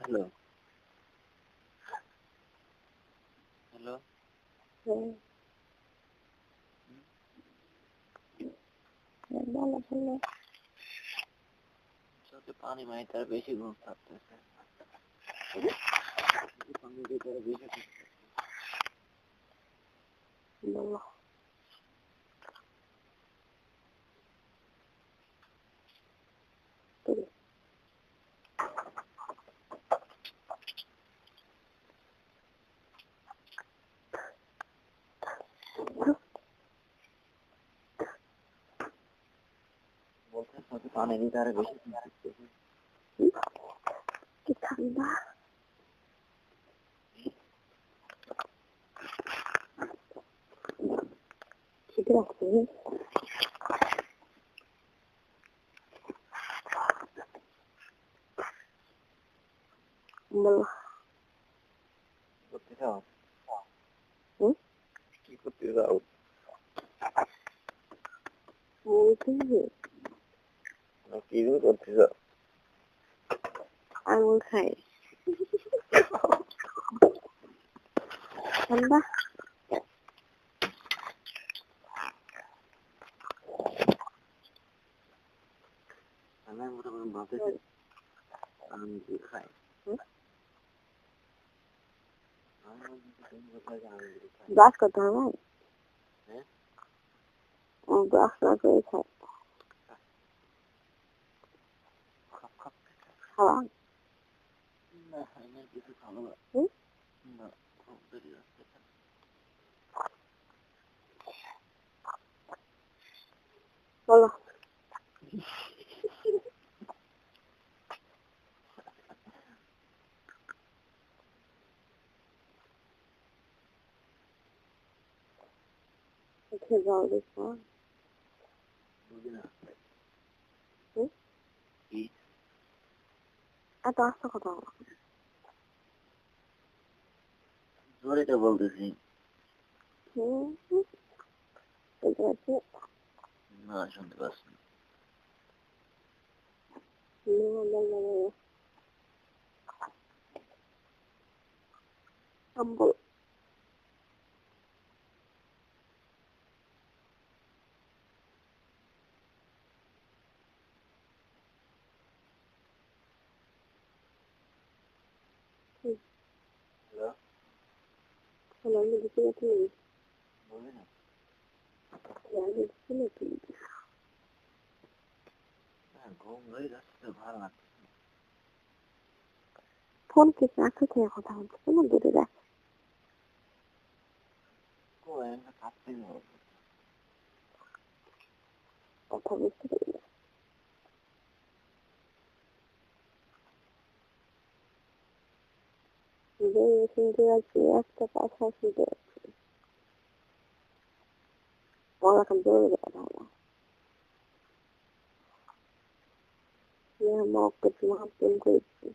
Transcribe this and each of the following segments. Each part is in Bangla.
হ্যালো হ্যালো বলো বলো চোখে পানি মাই তার বেশি ঘুম থাকতেছে পানি দিয়ে তার বেশি বলো বলতে চোখে পানি দিয়ে তার বেশি ঘুম থাকতেছে কি ঠান্ডা খিদে লাগছে বলো করতে চাও কি করতে চাও বলছি কি করতে চাও আঙুল খাই ঠান্ডা আমি মোটামুটি ভাবতেছি আমি খাই ব্রাশ করতে হবে হ্যাঁ ব্রাশ না করে খাই খাওয়া না আমার কিছু খাবো না না খুব দেরি হচ্ছে বলো উঠে যাও দেখো বুঝি না হুম? কি এত আস্তে কথা বলো জোরে তো বলতেছি বলতে পারছি না শুনতে পাচ্ছি না সম্বল হ্যালো হলো মেডিসিন তুমি বলবি না মেডিসিন তুমি ঘুম হয়ে যাচ্ছে তো ভালো লাগছে ফোন কে কাছে থেকে কথা বলছো না দূরে রাখ কাঁদতে কথা বুঝতে পারি না শুনতে পাচ্ছি একটা কথা শুনতে পাচ্ছি বলা এখন জোরে কথা বলা মক্কে তোমার প্রেম করেছি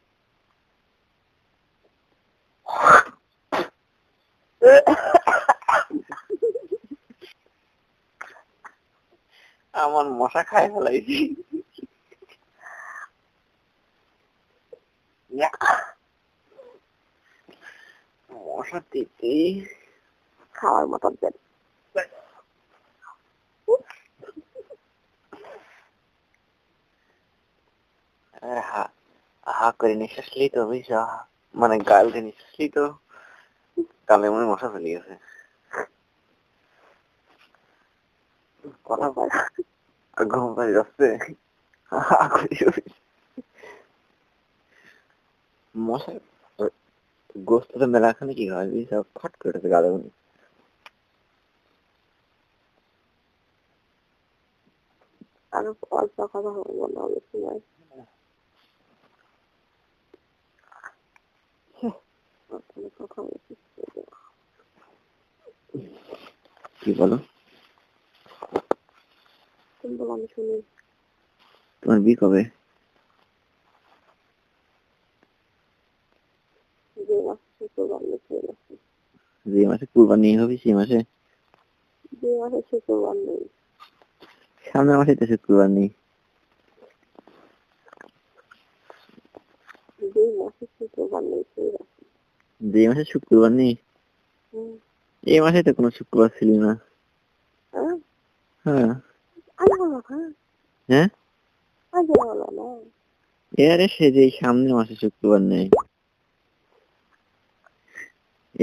আমার মশা খাই ফেলাইছি মশা দিতেই খাওয়ার মতন দেন হা করে নিঃশ্বাস লি তো বুঝছ মানে গাল দিয়ে নিঃশ্বাস লি তো গালে মনে মশা ফেলে গেছে কথা ঘুম পাড়ি যাচ্ছে মশা গোস্তটা মেলাখানে কি হয় সব ফট করে গালে মনে আরো অল্প কথা বলবো না বেশি নয় কথা বলছি কি বলো তুমি বলো আমি শুনি তোমার বি কবে যে মাসে শুক্রবার নেই যে মাসে কুরবানি হবে সেই মাসে যে মাসে শুক্রবার নেই সামনের মাসে তো শুক্রবার নেই দুই মাসে শুক্রবার নেই সেই রাখি। যে মাসে শুক্রবার নেই? এই মাসে তো কোনো শুক্রবার ছিল না। হ্যাঁ আগে বলো হ্যাঁ হ্যাঁ আগে বলো না এবারে সে যে সামনের মাসে শুক্রবার নেই,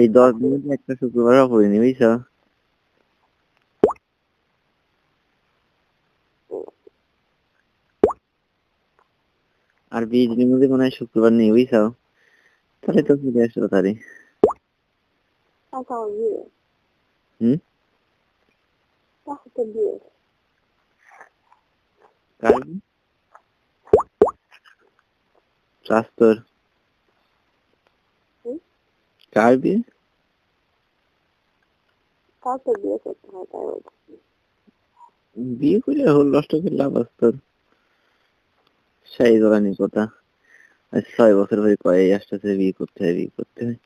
এই 10 দিনের মধ্যে একটা শুক্রবারও পড়িনি বুঝছো। আর 20 দিনের মধ্যে মনে হয় শুক্রবার নেই বুঝছো, তাহলে তো চলে আসলো তারি। আচ্ছা বিয়ে হুম তাহলে বিয়ে কার স্বাস্থ্যর কার বিয়ে? কাউকে বিয়ে করতে হয় তাই বলছি। বিয়ে করে হল নষ্ট করে লাভ আছে তোর, সেই জগানি কথা। আজ 6 বছর ধরে কয়ে আসতেছে বিয়ে করতে হয় বিয়ে করতে হয়।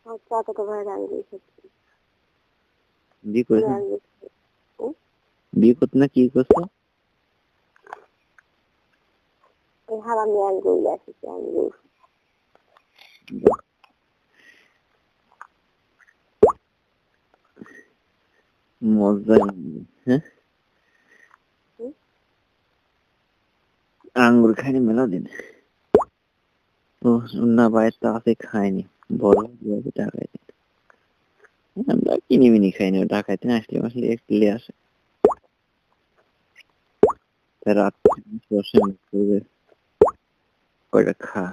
আচ্ছা তো ভাই রাঙি দিয়েছে বিয়ে করেছে? বিয়ে করতে না কি করছো? এই হারামি আঙ্গুল আসছে আঙ্গুল মজা। হ্যাঁ আঙ্গুর খাইনি মেলা দিন। ও না বাইরে তো আছে খাইনি, বড় টাকায় আমরা কিনি মিনি খাইনি, ঢাকাইতে আসলে আসলে একটু আসে রাত বসে করবে কয়টা খা।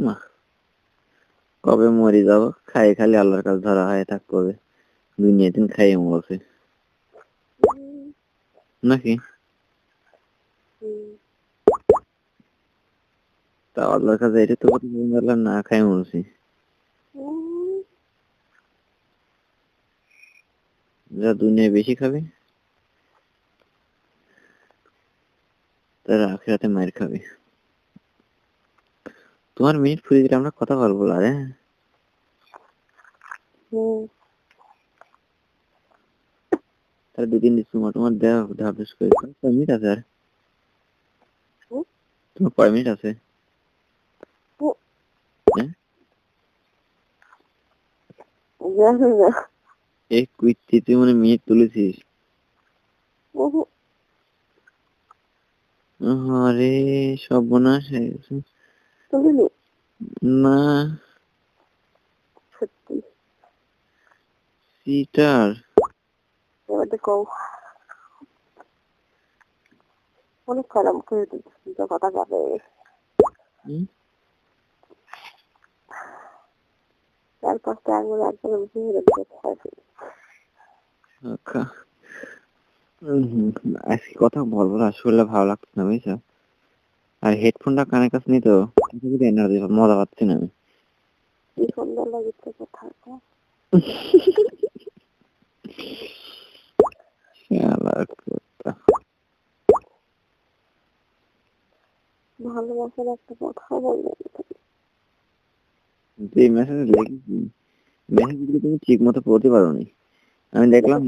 মা কবে মরি যাব, খাই খালি আল্লাহর কাছে ধরা হয় থাক করবে, দুনিয়া দিন খাই মরছে নাকি। তা আল্লাহর কাছে এটা তো কথা বললাম না খাই মরছি, যা দুনিয়ায় বেশি খাবে তারা আখিরাতে মায়ের খাবে। তোমার মিনিট ফুরিয়ে দিলে আমরা কথা বলবো আরে। তাহলে 2-3 দিন তোমার তোমার দেওয়া ধাপেস করে কয় মিনিট আছে আর তোমার কয় মিনিট আছে? এই কুইতি তুই মানে মিনিট তুলেছিস? আরে সর্বনাশ হয়ে গেছে। না সত্যি সিটার এবার তো কও অনেক খারাপ করে কথা যাবে চার পাঁচটা আঙুল একবারে ভেঙে রেখে আজকে কথা বলবো না, শরীরটা ভালো লাগছে না বুঝছো। আর হেডফোনটা কানের কাছে নিয়ে তো এনার্জি মজা পাচ্ছি না আমি। কি সুন্দর লাগছে কথা ভালোবাসার একটা কথা বলবে এই মেসেজ লিখেছি, মেসেজগুলো তুমি ঠিক মতো পড়তে পারো নি, আমি দেখলাম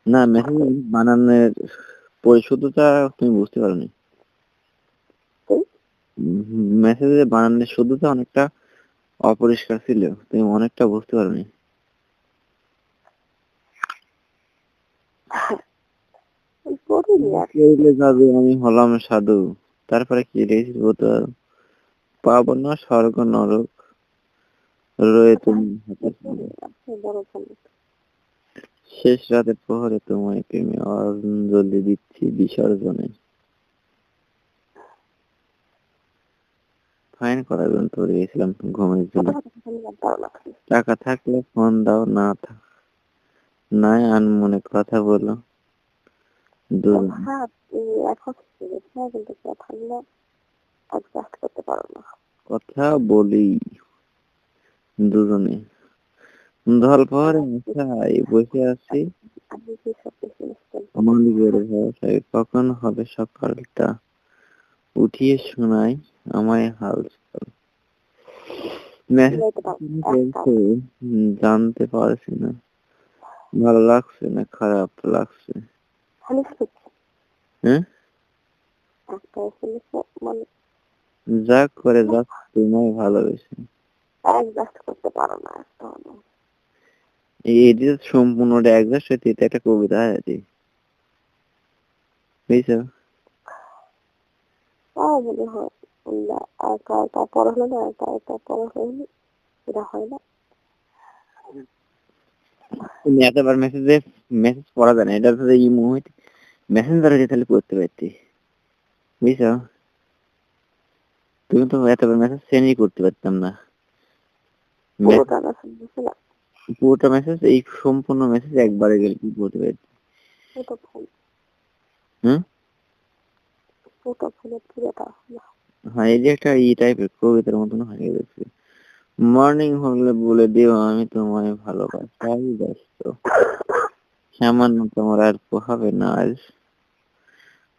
না মেসেজ বানানোর পরিশুদ্ধতা তুমি বুঝতে পারো নি, মেসেজের বানানোর শুদ্ধতা অনেকটা অপরিষ্কার ছিল, তুমি অনেকটা বুঝতে পারো নি। যাবে আমি হলাম সাধু, তারপরে কি লিখেছি বলতে পারো? পাবো না স্বর্গ নরক রয়ে তুমি শেষ রাতের প্রহরে তোমায় প্রেমে অঞ্জলি দিচ্ছি বিসর্জনে। ফাইন করার জন্য তো গেছিলাম ঘুমের জন্য। টাকা থাকলে ফোন দাও, না থাক নাই আনমনে কথা বলো কথা বলি দুজনে। ধল পাহাড়ে বসে আছি মালিকের ভরসায়, কখন হবে সকালটা উঠিয়ে শোনাই আমায় হাল চাল। জানতে পারছি না ভালো লাগছে না খারাপ লাগছে, হ্যাঁ একটা এসএমএস মানে যা করে যা তোমায় ভালোবেসে অ্যাডজাস্ট করতে পারো না একটা হলো। এটি তো সম্পূর্ণটা একজাস্ট হচ্ছে, এটা একটা কবিতা আছে বুঝছো? তাও মনে হয় আমরা একা একা পড়া হলো না, একা একা পড়া হয়নি, এটা হয় না। তুমি এতবার মেসেজ পড়া যায় না, এটা তো ইমো হইতে মেসেঞ্জারে দিয়ে তাহলে করতে পারতি বুঝছো? তুমি তো এতবার মেসেজ সেন্ডই করতে পারতাম না। পুরোটা না শুনতেছে না, পুরোটা মেসেজ, এই সম্পূর্ণ মেসেজ একবারে গেলে কি করতে পারতি? ওটা ভুল, হুম, ওটা ভুলে পুরোটা না। হ্যাঁ এই যে একটা ই টাইপের কবিতার মতন হয়ে গেছে। মর্নিং হলে বলে দিও আমি তোমায় ভালোবাসাই ব্যস্ত, সামান্য তোমার আর পোহাবে না আজ,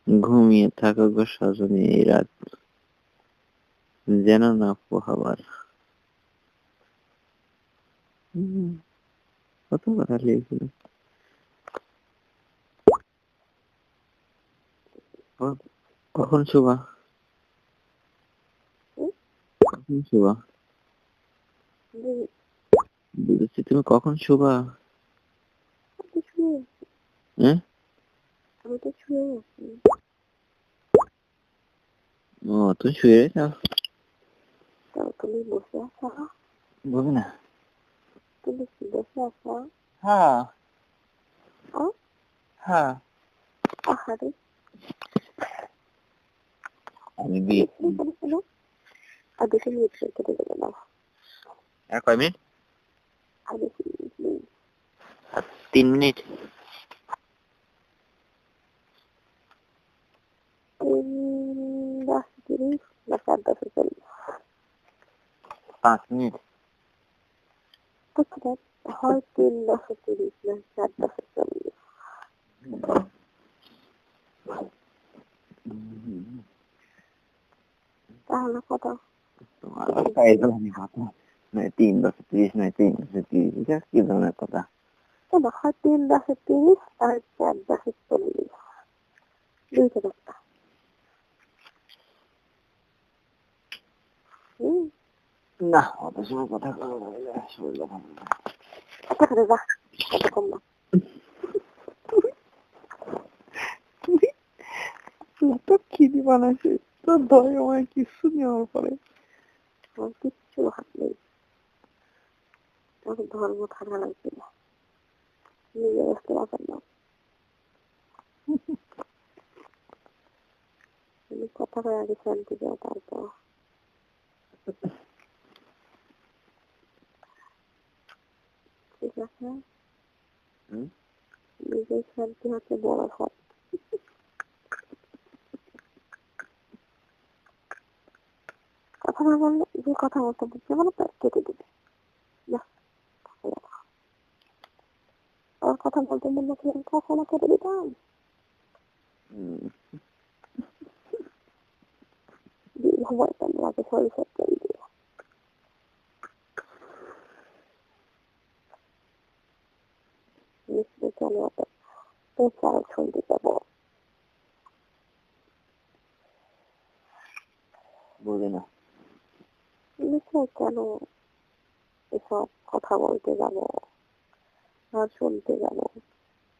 ঘুমিয়ে থাকো গো সজনী এই রাত, যেন না পোহাবার। কত কথা লিখেছিল। কখন শুবা? কখন শুবা? বুঝেছি, তুমি কখন শুবা? আমি শুয়ে হ্যাঁ, আমি তো শুয়ে আছি। ও তুমি শুয়ে যাও, তো তুমি বসে আছো, বুঝি না। তুমি কি বসে আছো? হ্যাঁ হ্যাঁ, আহারে আমি বিয়ে শোনো, আর 2 মিনিট কেটে দেবে না, আর কয় মিনিট? আর 2 মিনিট 3 মিনিট। 10:30 না 10:40 5 মিনিট। বুঝতে হয় 3:30 না 4:40। তাহলে কত? তোমার কথা এই ধরনের কথা নয়, 3:30 নয় 3:30, এটা কি ধরনের কথা? কেন হয় 3:30 আর 4:40, দুইটা একটা। না অত সময় কথা বলা যাবে না, শরীর ভালো না। আচ্ছা করে যা, কতক্ষণ না তো খিদি বানাইছে, তো দই আমার কিছু নেওয়ার পরে আমার কিচ্ছু হাত নেই, আমার ধর্ম থাকা লাগবে না, নিজের বসতে পারবেন না। তুমি কথা করে আগে শান্তি দেওয়া, তারপর ঠিক আছে। নিজের শান্তি হচ্ছে বড় সব। কথা না বললে যে কথা বলতে দিচ্ছে মানে কেটে দিবে, আর কথা বলতে মন না করে কখনো কেটে দিতাম। ঘুমাইতাম রাতে 6:30 দিয়ে, নিশ্চয়ই কেন এত প্রেসার শুনতে যাবো? বুঝে না। নিশ্চয় কেন এসব কথা বলতে যাবো আর শুনতে যাবো?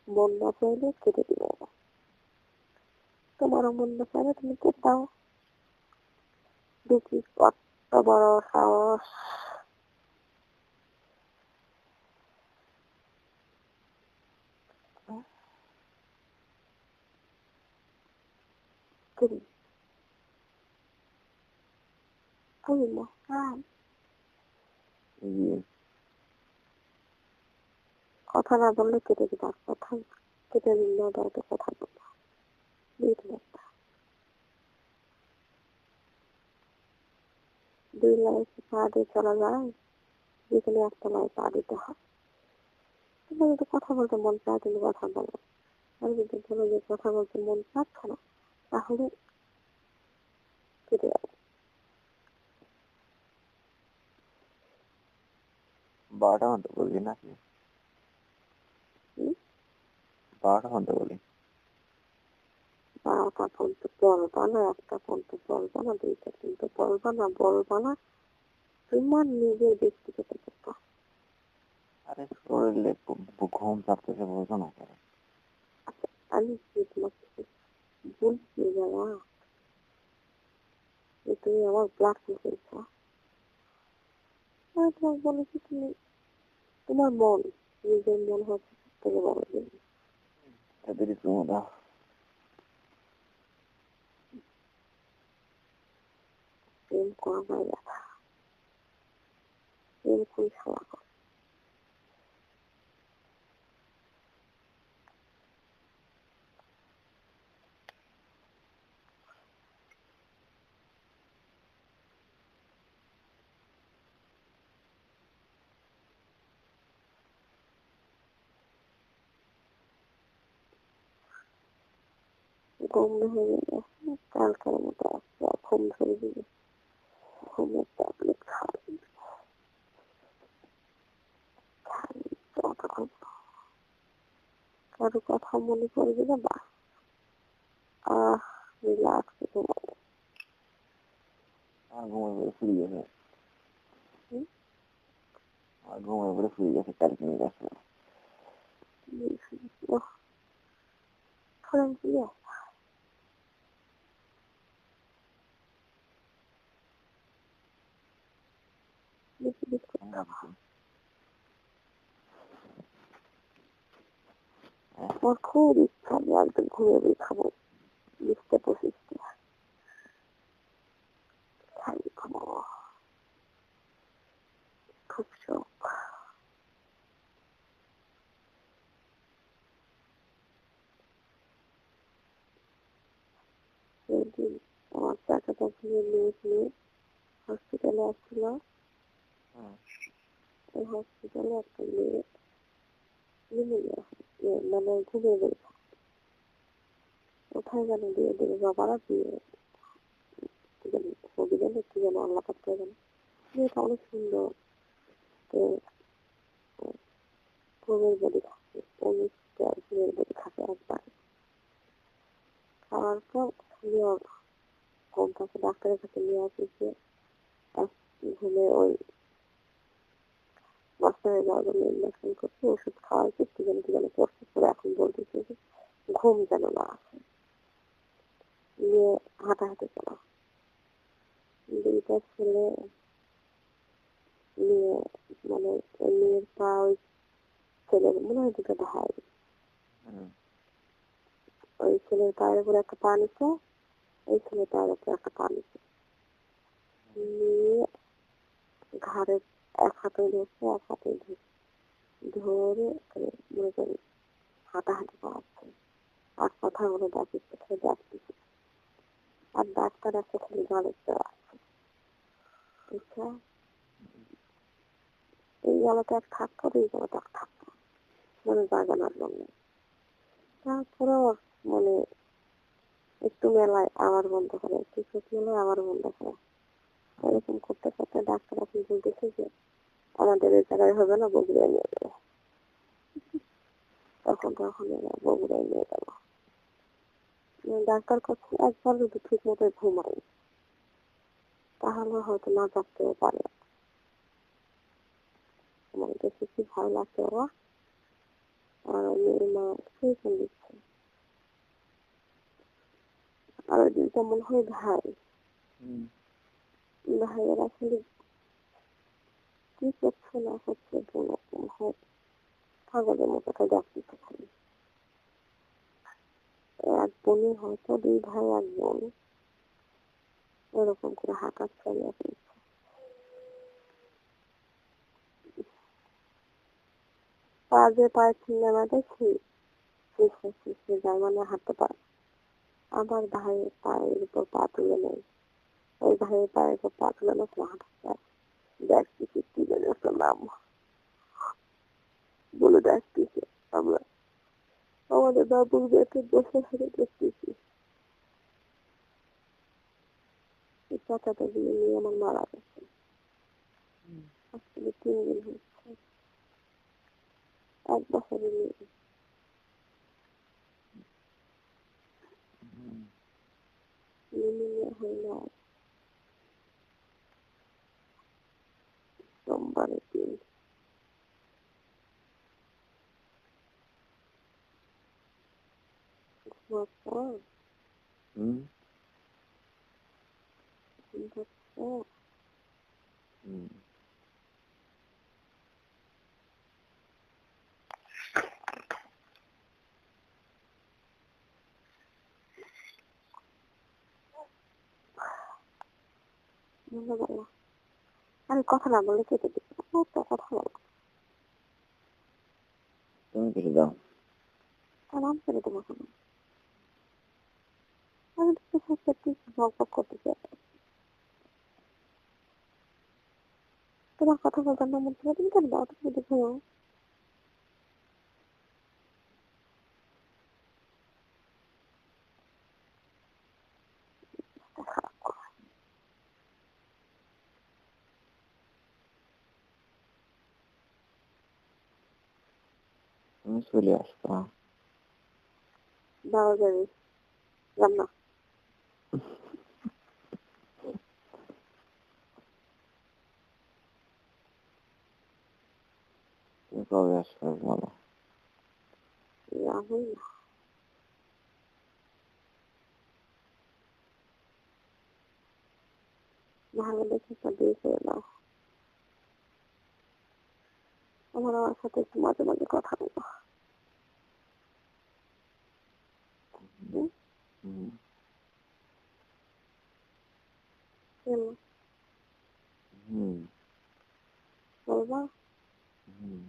মন না চাইলে কেটে দিব, তোমারও মন না চাইলে তুমি কেটে দাও। দেখি কত বড় সাহস। তুমি তুমি মহান। কথা না বললে কেটে দিবা, কথা কেটে দিলে তো কথা বলবা, দুই লাইফ পা দিয়ে চলা যায়, যেখানে একটা লাইফ পা দিতে হয়। তোমার যদি কথা বলতে মন চায় তুমি কথা বলো, আর যদি বলো যে কথা বলতে মন চাচ্ছে না, তাহলে কেটে যাবে। 12টা মতো বলবি নাকি? 12টা মতো বলি। বারোটা পর্যন্ত পড়বা না, একটা পর্যন্ত পড়বা না, দুইটা পর্যন্ত পড়বা না, বলবা না, তোমার নিজের ব্যক্তিগত ব্যাপার। আরে শরীরে ঘুম চাপতেছে বলছো না কেন? আচ্ছা, আমি কি তোমাকে বলছি বাবা যে তুমি আমার ব্লাড ফেলছো? আমি তোমাকে বলেছি তুমি তোমার মন, নিজের মন হচ্ছে সব থেকে বড় জিনিস। এদেরই তোমার প্রেম করবার ব্যথা, প্রেম কই খাওয়া করে। ঘুম ভেঙে গেছে, কালকের মতো আসছে, ঘুম ধরে দিবে, ঘুমের ট্যাবলেট খাই, যতক্ষণ কারো কথা মনে পড়বে না বা রিল্যাক্স ঘুমাবো। আর ঘুমের পরে শুয়ে গেছে, আর ঘুমের পরে শুয়ে গেছে কালকে নিয়ে গেছে। আমার খুব ইচ্ছা আমি একদিন ঘুরে খাবো, 20-25 খাই ঘুমাবো, খুব শখ। সেদিন আমার চাচাটা ঘুরে নিয়ে হসপিটালে আসছিল, ওই হসপিটালে একটা মেয়ে নিউমোনিয়া মানে ঘুমিয়ে গেছে, কোথায় যেন দিয়ে দেবে বাবারা দিয়ে অভিযানে কি যেন আল্লাহ করতে যেন মেয়েটা অনেক সুন্দর, ঘুমের বডি থাকে, ঘুমের বডি থাকে একবার খাওয়ার পর ঘুমটাকে ডাক্তারের কাছে নিয়ে আসছে, ঘুমে ওই বাচ্চা হয়ে যাওয়ার জন্য ইঞ্জেকশন করছে, ওষুধ খাওয়াইছে, কি যেন করছে, পরে এখন বলতেছে যে ঘুম যেন না আসে, নিয়ে হাঁটাহাঁটি করা, দুইটা ছেলে নিয়ে মানে মেয়ের পা ওই ছেলের মনে হয় দুটো ভাই, ওই ছেলের পায়ের উপরে একটা পা নিচ্ছে, ওই ছেলের পায়ের উপরে একটা পা নিচ্ছে, নিয়ে ঘাড়ে এক হাতে ধরছে, এক হাতে ধরে মনে করি হাঁটাহাঁটি করাচ্ছে, আর কথা বলে ডাকতেছে, আর ডাক্তার একটা খালি গানের আসছে, বুঝছো? এই জায়গাটা এক থাকতো, এই জায়গাটা এক থাকতো, মানে জায়গা না জন্য তারপরেও মানে একটু মেলায় আবার বন্ধ করে, একটু চোখ মেলায় আবার বন্ধ করে, এরকম করতে করতে ডাক্তার এখন বলতেছে যে আমাদের এই জায়গায় হবে না, বগুড়ায় নিয়ে যাবে। তখন বগুড়ায় নিয়ে গেল। ডাক্তার কাছে একবার যদি ঠিক মতো ঘুমাই তাহলে হয়তো না থাকতেও পারে। আমার দেখে কি ভালো লাগছে ওরা, আর মেয়ের মা সেই দিচ্ছে, আর ওই দিনটা মনে হয় ভাইয়ের আসলে কি করছে না হচ্ছে কোনরকম হয় পাগলের মতো ডাকতেছে খালি। এক বোনই হয়তো, দুই ভাই এক বোন, এরকম করে হাঁটাচ্ছে, আমি এখন পায়ের সিনেমা দেখি শিখে যায়, মানে হাঁটতে পারে, আবার ভাইয়ের পায়ের উপর পা তুলে নেয়, ওই ভাইয়ের পায়ের উপর পা তুলে নেয়, হাঁটাচ্ছে, দেখতেছি কি যেন একটা নাম বলে দেখতেছি, আমরা আমাদের বাবুর বেটে বসে হাতে দেখতেছি, এই চাচাটা দিয়ে নিয়ে আমার মারা গেছে, আজকে 3 দিন হচ্ছে, 1 বছরের মেয়ে। হয় না, সোমবারের দিন ঘুমার পর হুম ঘুমটার পর হুম মনে বলো, আমি কথা না বললে কেটে দিচ্ছি, তো কথা বলো, তুমি কেটে দাও। তাহলে আমি কেটে দেবো কেন? আমি তো সাথে বক করতে চাই, তোমার কথা বলতে না মন থেকে তুমি কেন দাও, তুমি দেখো খারাপ করো। তুমি চলে আসবা। দাও যাবে রান্না তুমি কবে আসবে বলো? আমি ভালো দেখে একটা বিয়ে করে নাও, আমার সাথে একটু মাঝে মাঝে কথা বলো। হুম? হুম কেন হুম বলবা? হুম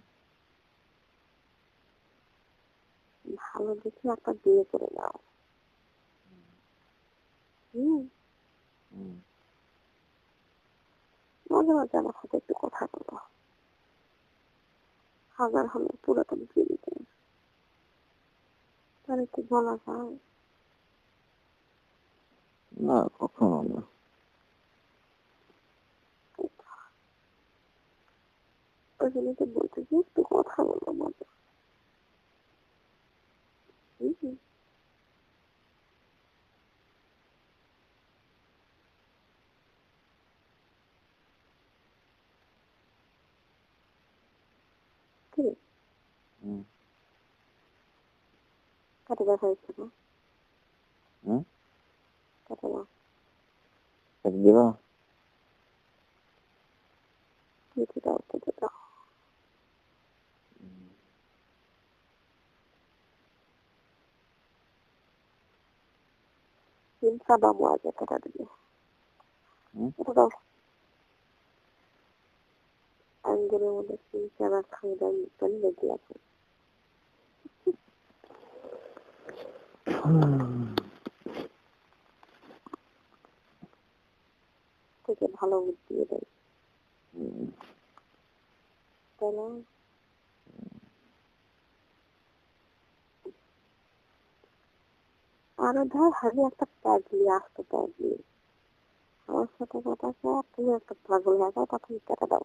ভালো দেখে একটা বিয়ে করে নাও। হুম, হুম মাঝে মাঝে আমার সাথে একটু কথা বলো, হাজার হলে পুরাতন জীবিতে তার একটু বলা যায়। না, কখনো না। ওই জন্য তো বলতেছি একটু কথা বলো মাঝে। হুম, ঠিক আছে, হুম কাটে দেখা হচ্ছে না, হুম কাটে না, কেটে দিবা? কেটে দাও, কেটে দাও। চিন্তা বাবু আগে কেটে দিবে, হুম কেটে দাও। আঙ্গুলের মধ্যে চিন্তা রাখা জন্য লেগে আছে, থেকে ভালো বুদ্ধি দেয়, তাই না? আরো ধর আমি একটা পাগলি, আসতে পাগলি, আমার সাথে কথা কয়, তুমি একটা পাগল হয়ে যাও, তখন কেটে দাও।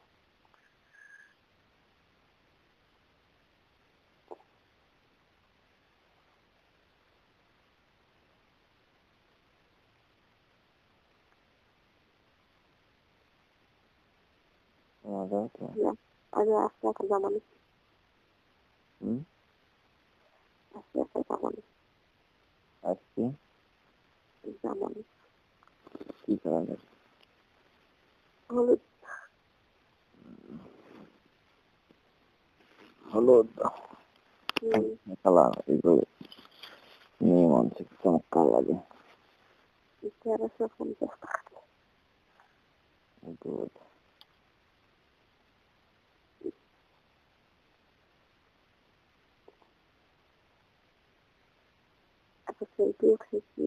তোমাদের তো। আমি আস্তে একটা জামা নিচ্ছি, হুম আস্তে একটা জামা নিচ্ছি, আজকে জামা নিচ্ছি, কি কারণে? হলুদ। হলুদ হম, কালার, এগুলো মেয়ে মানুষের চমৎকার লাগে। 1350 টাকা। গুড। একটা সেলফি উঠেছি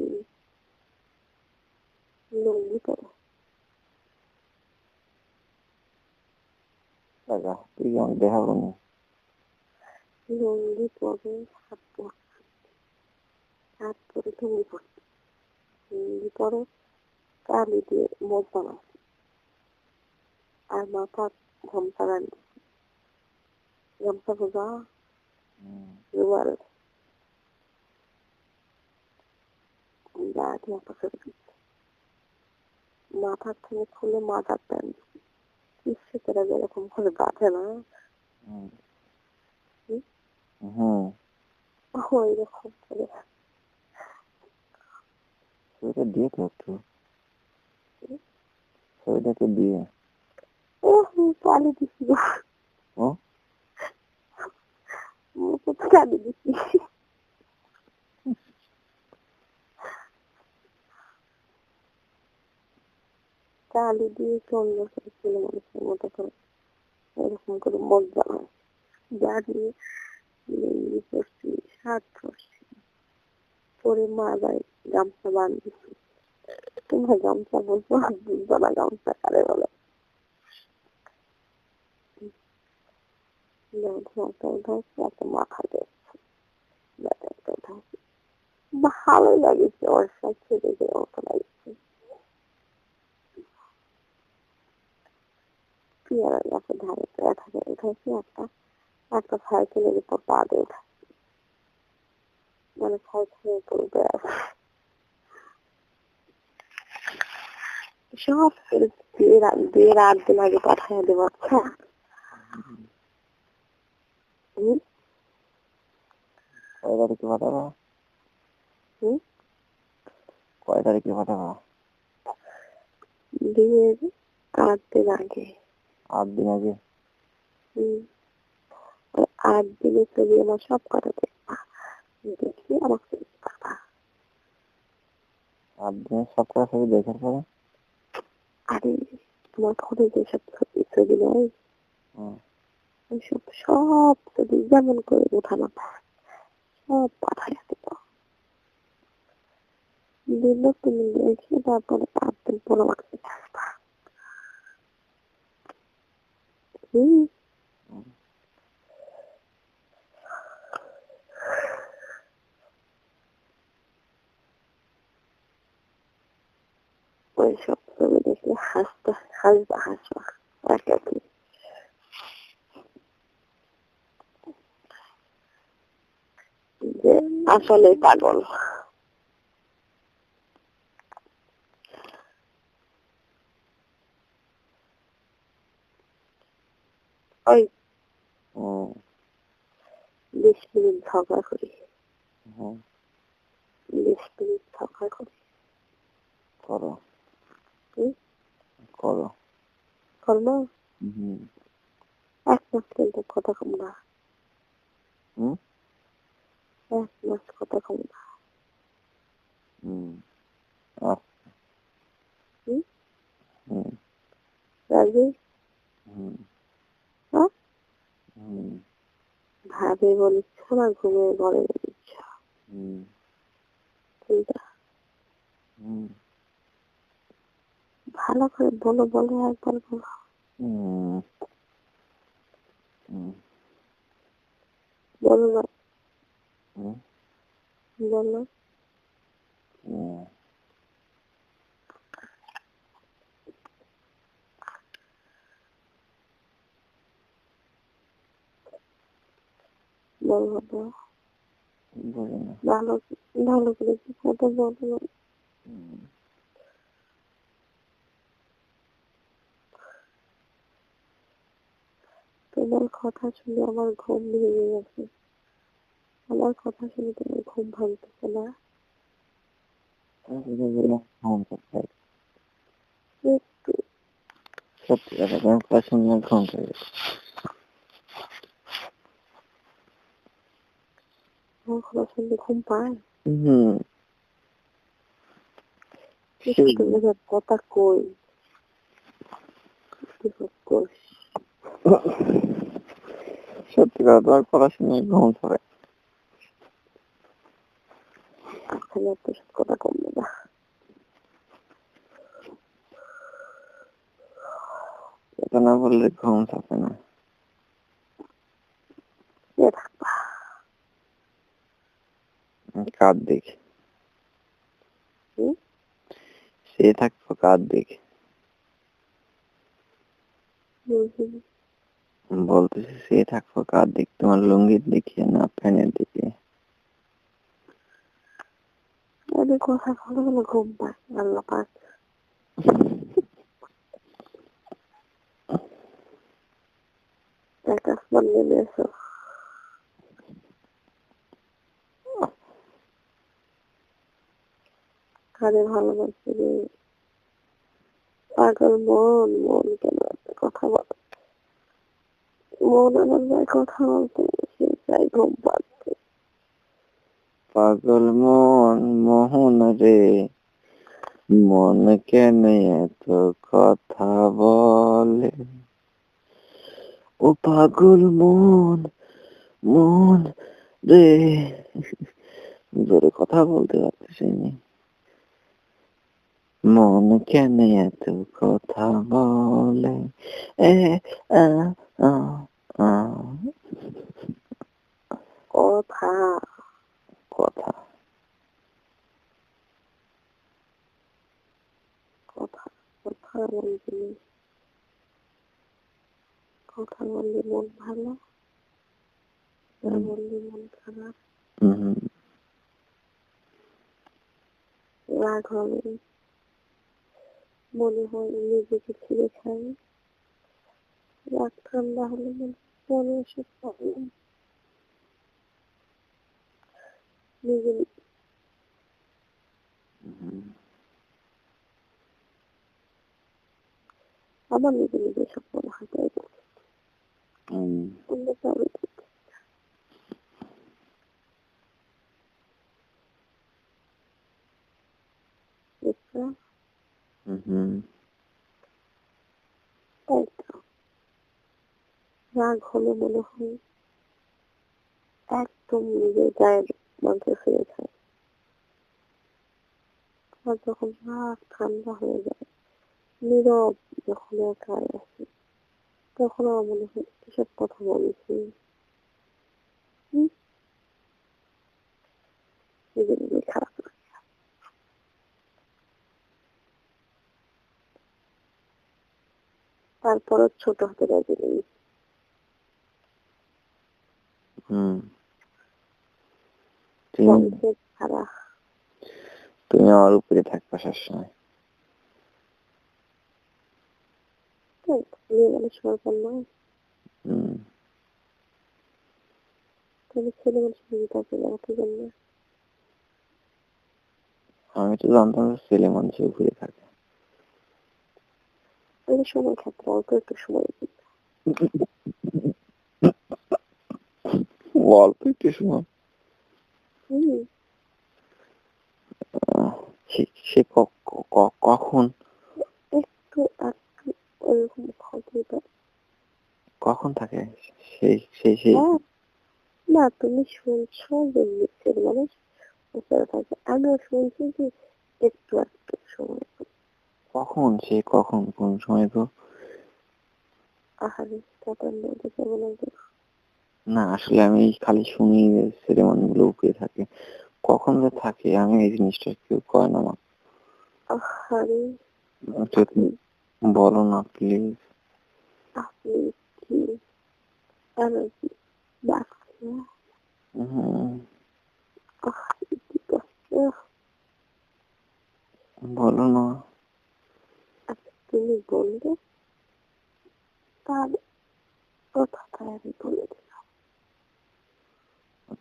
লুঙ্গি পরে, দেখা তুই আমি দেখাবো না। লুঙ্গি পরে হাত পরে, হাত পরে লুঙ্গি পরে, লুঙ্গি পরে কালি দিয়ে মুখ বানাচ্ছি, আর মাথা ঘামটা বান্ধি, গামছা বোঝা রুমাল গা দিয়ে একটা ছবি দিচ্ছি, মাথার থেকে খুলে মাথার প্যান্ট শীতেরা যেরকম করে বাঁধে না ওই রকম করে ছবিটা দিয়ে তো একটু, ছবিটাকে দিয়ে পানি দিছি ও পানি দিছি চালু দিয়ে সুন্দর করে ছেলে মানুষের মতো করে এরকম করে মগ জ্বালায় জ্বালিয়ে লেঙ্গি পড়ছি শার্ট পরছি পরে মা গায়ে গামছা বাঁধছি। তোমরা গামছা বলছো বুঝবো না গামছা কারে বলে। উঠাইছি একটা মাথা দেখছি উঠাইছি ভালোই লাগছে ওর সাথে দেখে মতো লাগছে। পেয়ারা গাছের ধারে থাকে উঠাইছি একটা সাইকেলের উপর পা দিয়ে উঠাইছি মানে সাইকেলের উপর উঠে আছে সব বিয়ের 8 দিন আগে পাঠাইয়া দেবো। আচ্ছা কয় তারিখে পাঠাবো? কয় তারিখে পাঠাবো? বিয়ের 8 দিন আগে। 8 দিন আগে? 8 দিনে ছবি আমার সব কটা দেখবা দেখি আমাকে পাঠা। 8 দিনে সব কটা ছবি দেখার পরে আরে তোমার ফোনে যেসব ছবি নয় ওইসব সব ছবি যেমন করে উঠানো সব পাঠাইয়া দেব। দিল তুমি দেখি তারপরে 8 দিন পর আমাকে আসবা। ওইসব ছবি দেখলে হাসবা একাকি। যে আসলে পাগল। ওই 20 মিনিট ঝগড়া করি 20 মিনিট ঝগড়া করি করো করো করবো 1 মাস কিন্তু কথা কম না 1 মাস কথা কম না রাজি ভাবে বলিস না ঘুমিয়ে ঘরে বলিস ভালো করে বলো একবার বলো বলো না বলো বলো ভালো ভালো করে কথা বলো। তোমার কথা শুনে আমার ঘুম ভেঙে গেছে। আমার কথা শুনে তোমার ঘুম ভাঙতেছে না? একটু সত্যি কথা তোমার কথা শুনে ঘুম পেয়ে গেছে। আমার কথা শুনলে ঘুম পায়? কথা কই সত্যি কথা তোমার কথা শুনে ঘুম পাবে। আজকাল এত কথা কমবে না। এটা না বললে ঘুম থাকে না। থাকবা কার দেখে সে থাকবো কার দেখে বলতেছি সে থাকবো কার দিক তোমার লুঙ্গির দিকে না ফ্যানের দিকে? কথা বলে ঘুম পায় আল্লাহ পাক। নেমে এসো। কারে ভালোবাসি রে পাগল মন, মন কেন এত কথা বলে? মন আমার যায় কথা বলতে, সে চাই ঘুম পাচ্ছে। পাগল মন মোহন রে, মন কেন এত কথা বলে? ও পাগল মন, মন রে, জোরে কথা বলতে পারতেছি না। মন কেন এত কথা বলে? এ আ আ আ কথা কথা কথা কথা বলবি, কথা বললে মন ভালো, না বললে মন খারাপ। রাগ হবে, মনে হয় নিজেকে ছিঁড়ে খাই। রাগ ঠান্ডা হলে মনে এসে পড়ে নিজে আমার নিজে নিজে সব মনে হয়, তাই না? অন্যকে আমি বুঝছো? তাই তো রাগ হলে মনে হয় একদম নিজের গায়ের মাংস ছিঁড়ে খায়। আর যখন রাগ ঠান্ডা হয়ে যায়, নীরব যখন একাই আসে, তখন আমার মনে হয় কিসব কথা বলছি। নিজে নিজে খারাপ লাগে। তারপরও ছোট হাতে রাজি নেই। বংশের ছাড়া তুমি আমার উপরে থাকবা সবসময়। মেয়ে মানুষ সরকার নয়, তাহলে ছেলে মানুষ নিজে থাকে রাখতে জন্য। আমি তো জানতাম যে ছেলে মানুষের উপরে থাকে। ওই সময় ক্ষেত্রে অল্প একটু সময় দিই। অল্প একটু সময় সে কখন একটু একটু ওইরকম হতে পারে। কখন থাকে সেই সেই সেই না তুমি শুনছো যে ছেলে মানুষ উপরে থাকে, আমিও শুনছি যে একটু একটু সময়। কখন সে কখন কোন সময় গো? আহারে তাদের মধ্যে কেমন একজন। না আসলে আমি খালি শুনি যে ছেলে মানুষগুলো উপরে থাকে, কখন যে থাকে আমি এই জিনিসটা কেউ কয় না আমার। আহারে যদি বলো না প্লিজ। আপনি কি এনার্জি বাঁচছে? কি কষ্ট। বলো না। আচ্ছা তুমি বললে তার কথাটাই আমি বলে দিলাম।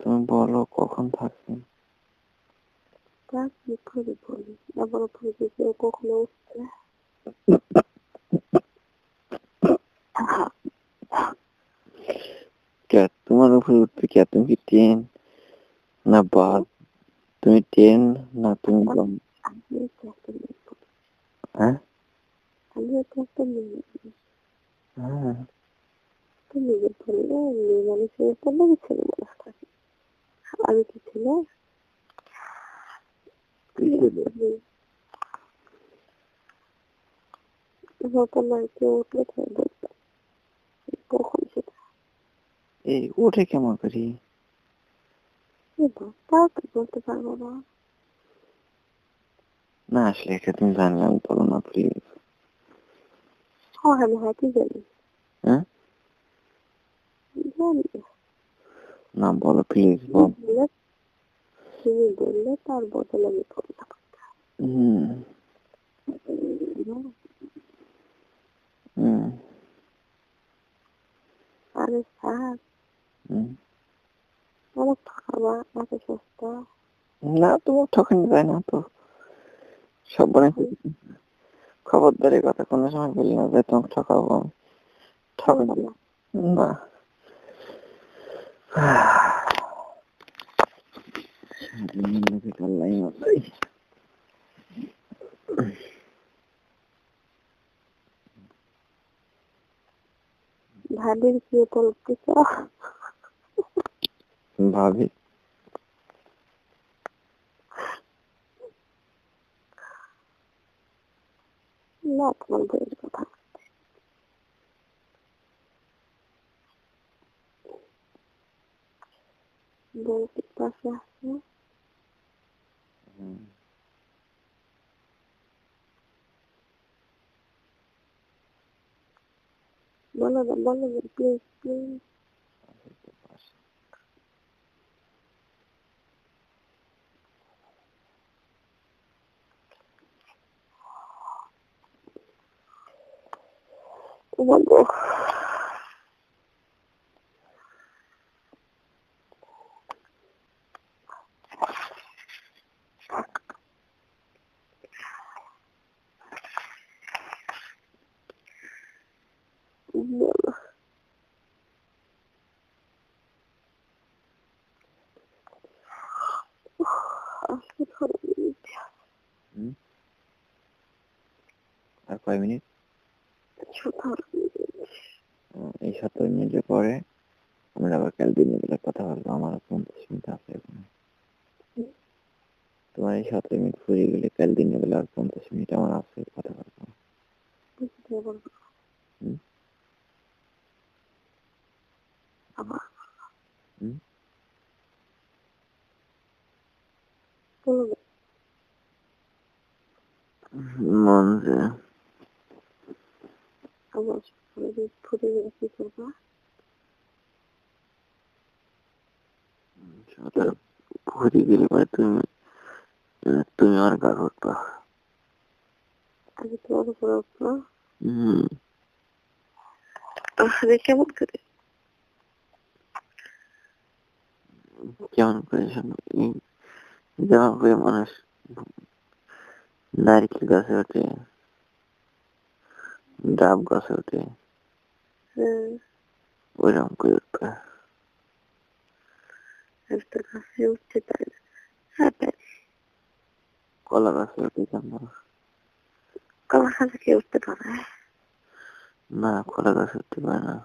তুমি বলো কখন থাকে। তা কি করে বলি, আমার উপরে যে কেউ কখনো উঠছে। তোমার উপরে উঠতে কে? তুমি কি টেন না বাদ? তুমি টেন না তুমি কম? আমিও তো একটা মেয়ে, হ্যাঁ আমিও তো একটা মেয়ে। হ্যাঁ তুমি যে বললে মেয়ে মানুষের উপর নাকি ছেলে মানুষ থাকে, আমি কি ছিল? হতো না, কেউ উঠলে তাই বলতাম কখন সেটা। এই ওঠে কেমন করি? তাও তো বলতে পারবো না। না আসলে এটা তুমি জানলাম, বলো না প্লিজ। হ্যাঁ আমি হাঁটি জানি, হ্যাঁ জানি। না বলো প্লিজ বল। তুমি বললে তার বদলে আমি করলাম। হুম হুম আরে স্যার অনেক ঠকাবা এত সস্তা না তোমার ঠকানো যায় না তো সব বানাইতে খবরদারি কথা কোনো সময় বলি না যে তোমাকে ঠকাবো আমি ঠকাবো না ভাবির কি বলতেছ ভাবি না তোমার বইয়ের কথা বউ কি পাশে আছে বলো না প্লিজ প্লিজ তোমার বউ বলো আসলে ধরে নিয়েছি আর কয় মিনিট ধরে এই 17 মিনিটের পরে আমরা আবার কাল দিনের বেলা কথা বলবো আমার 50 মিনিট আছে এখন তোমার এই 17 মিনিট ফুরিয়ে গেলে কাল দিনের বেলা আর 50 মিনিট আমার আছে কথা বলবো বলবো আবার বলবে মন যে আবার ফুটে গেলে কি করবা ফুরিয়ে গেলে পরে তুমি আমার গা করবা আগে তোমার উপরে উঠলো হম তাহলে কেমন করে কেমন করে যেমন করে মানুষ নারকেল গাছে ওঠে ডাব গাছে ওঠে ওইরকম করে উঠবে একটা গাছে উঠতে পারে না হ্যাঁ পারে কলা গাছে ওঠে কেমন কলা গাছে কে উঠতে পারে না কলা গাছে উঠতে পারে না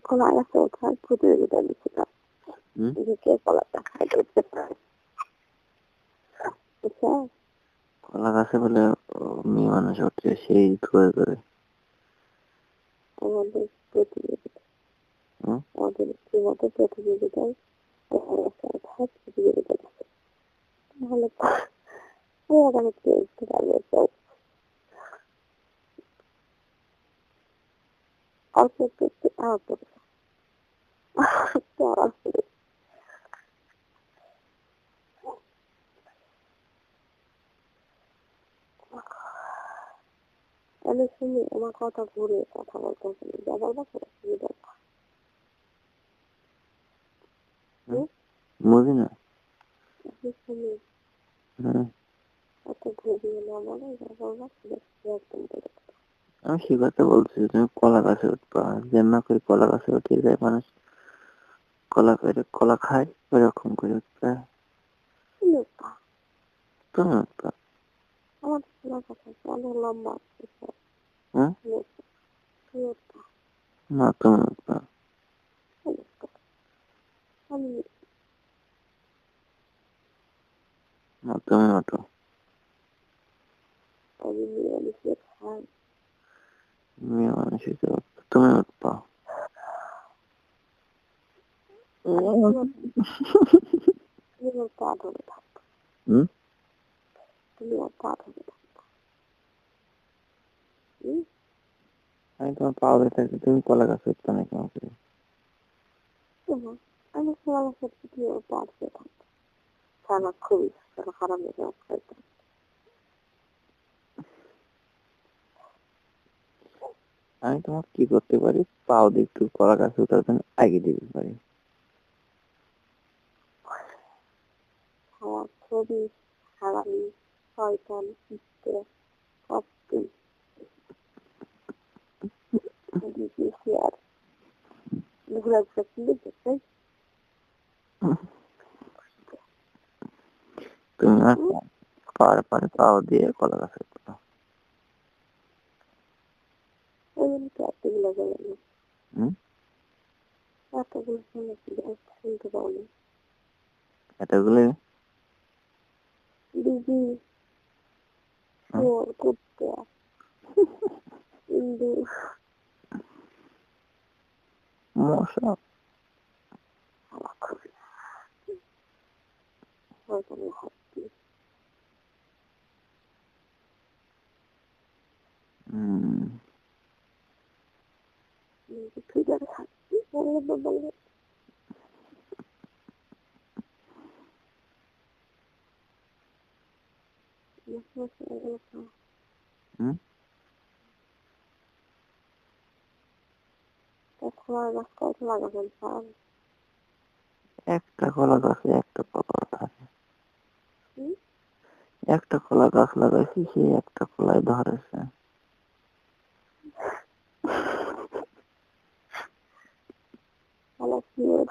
কলা গাছে ওঠার প্রতিযোগিতা দিচ্ছিলাম যে কে কলাটা খাইতে উঠতে পারে বুঝছো কলা গাছে বলে মেয়ে মানুষ ওঠে সেই ধরে করে আমাদের প্রতিযোগিতা আমাদের মতো প্রতিযোগিতায় ওঠার প্রতিযোগিতা থাকে তাহলে আমি কে উঠতে পারবে সব অল্প একটু একটু আহত আমি শুনি আমার কথা ঘুরে কথা বলতে শুনি যা বলবো অসুবিধা বুঝি না আমি শুনি এত ঘুরিয়ে না বলে যা বলবো একদম বলে আমি সে কথা বলছি তুমি কলা গাছে উঠবা যেমন করে কলা গাছে উঠে যায় মানুষ কলা খায় ওইরকম করে উঠবে তুমি উঠবা আমার শোনা কথা অনেক লম্বা না তুমি উঠবা না তুমি ওঠো আমি নিরামিষে খাই মেয়ে মানুষ হিসেবে তুমি উঠবা তুমি ওর পা ধরে থাকবো তুমি ওর পা ধরে থাকবো আমি তোমার পাওয়া থাকি তুমি কলা গাছে উঠবা না কেমন করে আমি কলা গাছের ভিতরে পারতে থাকতাম। সারা খুবই সারা খারাপ মেজাজ খাইতাম। আমি তোমাকে কি করতে পারি, পাও দিয়ে একটু কলা গাছ উঠার জন্য আগে দিতে পারি। সারা খুবই হারামি শয়তান পিঁপড়ে সব তুই দিয়েছি আর ঘুরে ঘুরে কিনতে দেখতে তুমি আর পারে পারে পাও দিয়ে কলা গাছ উঠাও। ওই জন্য তো এতগুলো গেল না। হুম, এতগুলো শুনতে পাওনি। এতগুলো দিদি শুয়োর কুত্তা ইন্দুর মশা। সারা খুবই শয়তানের হাত দিয়ে ফিগার খাচ্ছি বললে বললে হুম, খোলা গাছ কয়টা লাগাবেন স্যার? একটা কলা গাছে একটা কলা থাকে। হুম? একটা কলা গাছ লাগাইছি, সেই একটা কলায় ধরেছে। তাহলে শুয়োর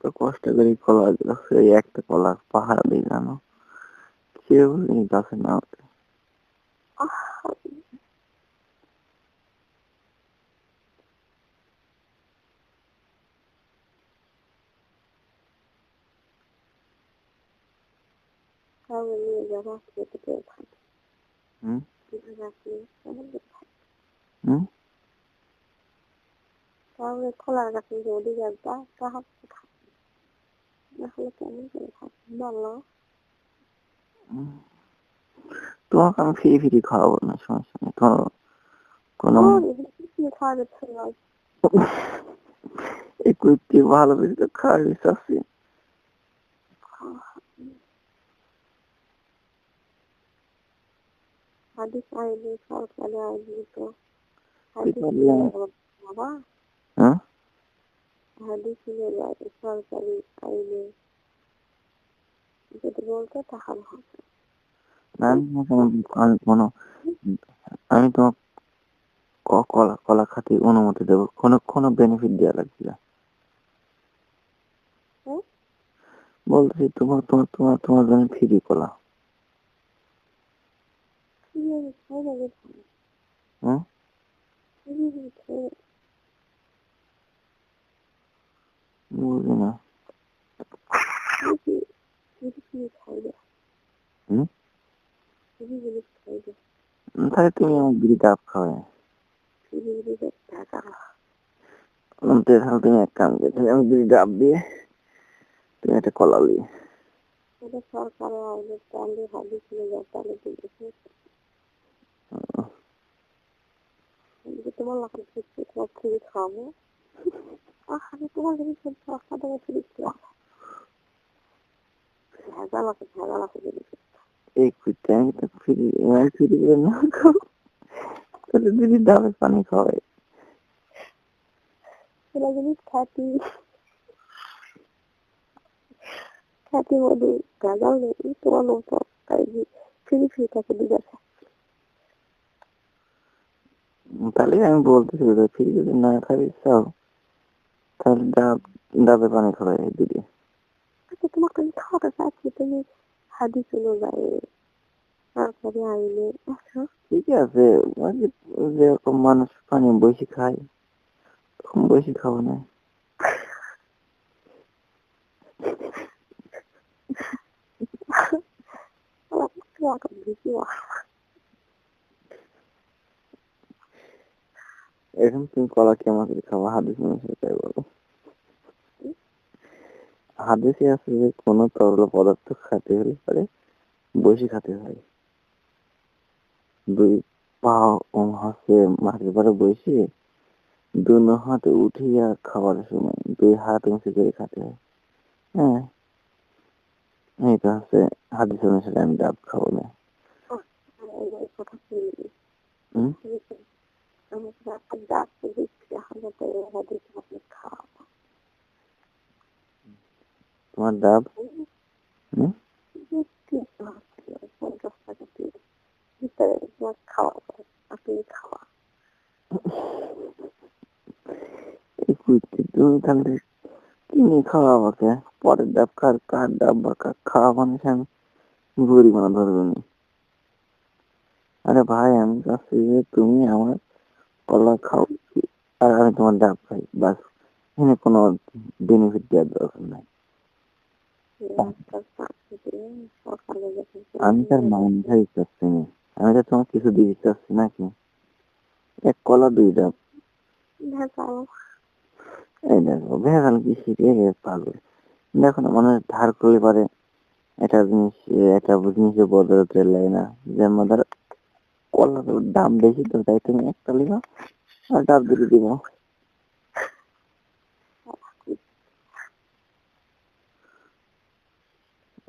তো কষ্ট করে কলা গাছে এই একটা কলা পাহারা দিয়ে জানো, কেউ এই গাছে না ওঠে। কাউকে নিয়ে যাবো খেতে পেয়ে থাকে হুম, রাখলে কেমন থাকে হুম, কাউকে খোলার কাছে যদি যাবা কাহার থাকে না হলে কেমন করে থাকে বলো? তোমাকে আমি ফিরি ফিরি খাওয়াবো না, সমস্যা নেই। তোমার কোনো খাওয়াবে ছিল এই কুইতি ভালো বেশি খাওয়ার ইচ্ছা আছে। হাদিস আইনি সরকারি আইনি তো কি হাদিস করলে? নিয়ে বাবা হ্যাঁ, হাদিস নিয়ে যায় সরকারি আইনে যদি বলতো তাহলে হবে। না, আমি কোনো, আমি তোমার কলা কলা খাতে অনুমতি দেবো, কোনো বেনিফিট দেওয়া লাগবে না। হ্যাঁ বলতেছি তোমার তোমার তোমার তোমার জন্য ফ্রি কলা। হ্যাঁ, বুঝি না। খাইবে হুম, জিনিস খাইবে তাহলে তুমি আমার বিড়িটা আপ খাওয়াই। টাকা তাহলে তুমি এক কাম করে, তুমি আমি বিড়িটা আপ দিয়ে তুমি একটা কলা নিয়ে। এটা সরকারের আইনে তাহলে হাদিস নিয়ে যায় তাহলে দিয়েছে তোমার লাখ তোমার খুবই খাবো আমি তোমার জিনিস সরকার ফিরে ভেজাল আছে জিনিস এই কুইতে আমি তো ফ্রি, আমি ফ্রি করে না খাও, তাহলে দিদি ডাবের পানি খাওয়াই। সেটা জিনিস খ্যাতি মধু ভেজাল নেই তোমার মতো তাই ফিরি তাকে দিতে তাহলে আমি বলতেছি ফ্রি যদি না খাবি চাও, তাহলে ডাবের পানি খাওয়াই দিদি। আচ্ছা তোমাকে আমি খাওয়াতে চাচ্ছি তুমি হাদিস অনুযায়ী সরকারি আইনে আচ্ছা ঠিক আছে, যেরকম মানুষ পানি বেশি খায় কম বেশি খাবো না। এখন তুমি কলা কেমন করে খাবো, হাদিস মানুষের তাই বলো। হাদিসে আছে যে কোনো তরল পদার্থ খেতে হলে পরে বেশি খেতে হয়। দুই পা হচ্ছে মাটির পরে বসে দুনো হাত উঠিয়া খাবারের সময় দুই হাত উঁচু করে খাতে হয়। হ্যাঁ, এইটা হচ্ছে হাদিস অনুসারে আমি ডাব খাবো না। এই কথা শুনি হুম? আমাকে একটা ডাক্তার দিচ্ছে আমাকে এরা দিচ্ছে আপনি খাওয়া তোমার ডাব? হুম? 50 টাকা দিয়ে ভিতরে তোমার খাওয়া যায় আপনি খাওয়া তুমি তাহলে কিনে খাওয়া আমাকে, পরের ডাব কার ডাব বা খাওয়া মানুষ আমি গরিমানা ধরবে না। আরে ভাই, আমি চাচ্ছি যে তুমি আমার কলা খাও আর আমি তোমার ডাব খাই, বাস। এখানে কোনো বেনিফিট দেওয়ার দরকার নাই। সকালে যখন আমি তার মাইন্ডাই চাচ্ছি না, আমি তো তোমার কিছু দিতে চাচ্ছি নাকি। এক কলা দুই ডাব। ভেজাল এই দেখো ভেজাল কি শিখে পাগল। দেখো না, মানুষ ধার করলে পারে একটা জিনিস, একটা জিনিসের বদলাতে লাগে না। যেমন ধর কলার দাম বেশি, তো তাই তুমি একটা লিখো আর ডাব দুটো দিব।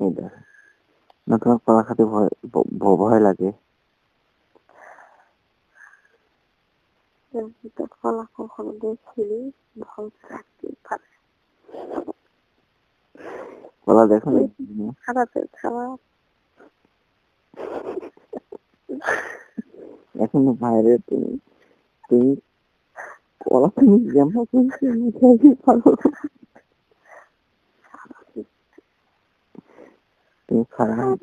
এই দেখো না, তোমার কলা খাতে ভয় লাগে। কলা কখনো দেখিনি ভয় রাখতেই পারে কলা দেখো না, খারাপের খারাপ এখন বাইরে তুমি তুমি কলা তুমি যেমন করছো আমি খাইতে পারো। তুমি খারাপ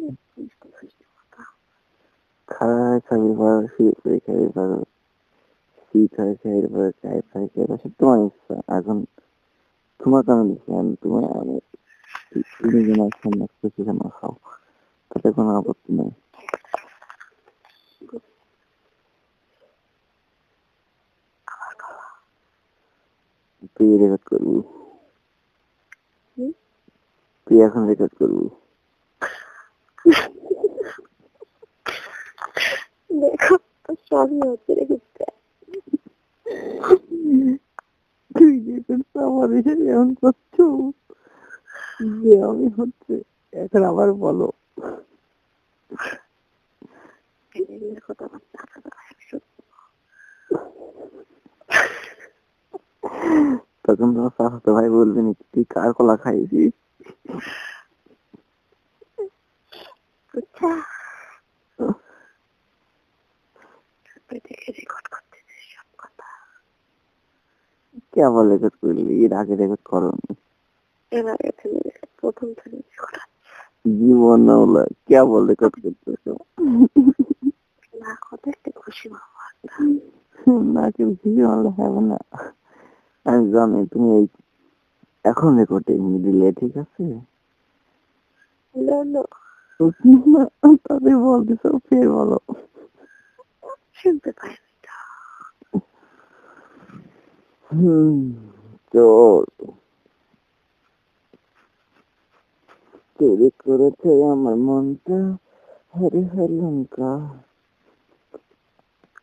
খারাপ খাবি পারো, শুয়ে শুয়ে খাবি পারো, শীত হয়ে খাইতে পারো, চাই খাই খাই পারো, সব তোমার ইচ্ছা। এখন তোমার কারণে দিচ্ছি আমি, তুমি তোমার সামনে খুশি যেন খাও, তাতে কোনো আপত্তি নেই। তুই রেকর্ড করবি, তুই এখন রেকর্ড করবি। দেখো সবই হচ্ছে রেখেছে তুই রেকর্ড আমার এমন করছো যে আমি হচ্ছে, এখন আবার বলো। তখন তোমার চাচাতো ভাই বলবেন তুই কার কলা খাইছিস। কে আবার রেকর্ড করলি, এর আগে রেকর্ড করো প্রথম থেকে জীবন না বলে কে আবার রেকর্ড করতেছো। না দেখতে খুশি বাবা না কেউ কিছু বললে হবে না, আমি জানি তুমি এই এখন রেকর্ডিং দিলে, ঠিক আছে। তাদের বলতেছ ফের বলো। শুনতে পাই তো চুরি করেছে আমার মনটা, হরে লঙ্কা।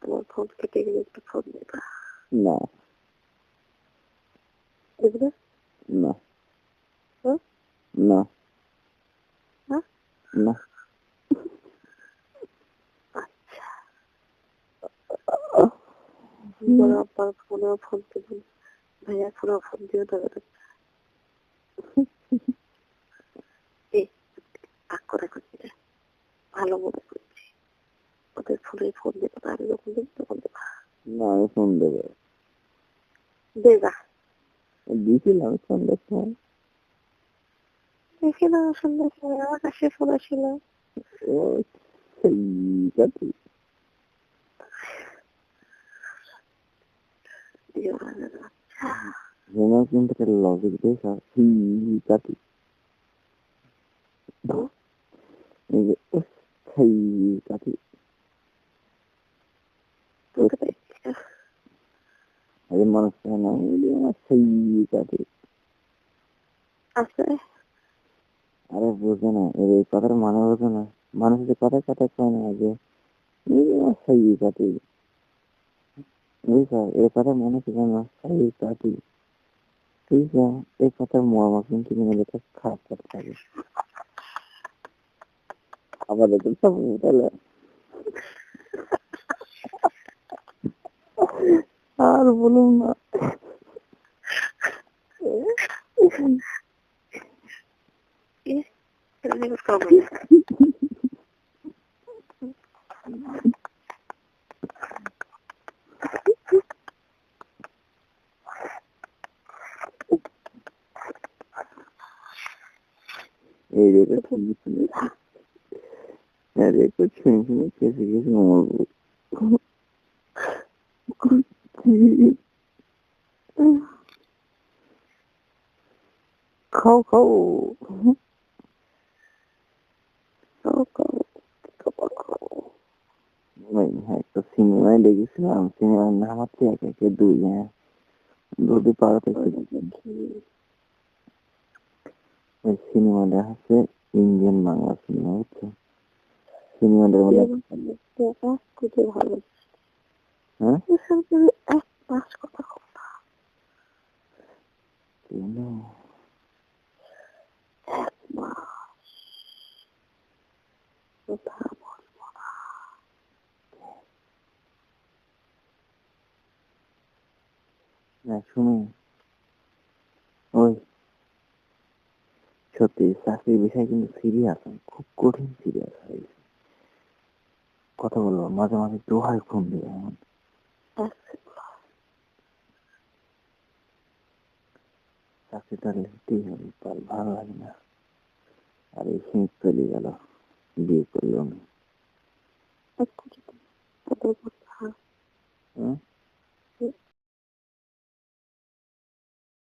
তোমার ফোন কেটে গেলে একটু ফোন দেবা না দেখবে না হ্যাঁ না হ্যাঁ না। বড় আব্বার ফোনে ফোন দেবেন ভাইয়া ফোনে ফোন দিও তবে রাগ করে করছি ভালো মনে করছি ওদের ফোনে ফোন দেবো না আমি যখন দেবো তখন দেবা না আমি ফোন দেবো, দেবা দিয়েছিলাম সন্ধ্যার সময়। দেখি না সন্ধ্যার সময় আমার কাছে ফোন ছিল ও ঠিক আছে, তোমার কিন্তু একটা লজিক দেখ, ঠিক আছে। এই যে ঠিক আছে, আরে মানুষ না ঠিক আছে। আছে আরে বুঝে না, এই কথার মানে বোঝে না। মানুষ যে কথায় কথায় কয় না যে সাইজি পাতি বুঝছো, এ কথা মনে ছিল না, সাইজি পাতি বুঝছো, এই কথার মর্ম কিন্তু মনে খারাপ কথা থাকে আমাদের তো সব তাহলে আর বলুন না। এই রেখে শুনে শুনে রেখে শুনে শুনে কেসে কেসে মরবো। খাও খাও খাও খাও খাবার খাও। ভাই হ্যাঁ, একটা সিনেমায় দেখেছিলাম, সিনেমার নাম হচ্ছে এক একে দুই। হ্যাঁ, যদি পারতে ওই সিনেমাটা হচ্ছে ইন্ডিয়ান বাংলা সিনেমা, বুঝছো? সিনেমাটার মধ্যে খুবই ভালো। হ্যাঁ এক পাঁচ কথা কেন এক মাস কথা বলবো না। শুনো, ওই সত্যি চাকরির বিষয় কিন্তু সিরিয়াস, খুব কঠিন সিরিয়াস হয়। কথা বলবো মাঝে মাঝে দোহাই ফোন দিবে এমন। চাকরিটা লিখতেই হবে, তার ভালো লাগে না। আর এই শীত চলে গেল, বিয়ে করলাম।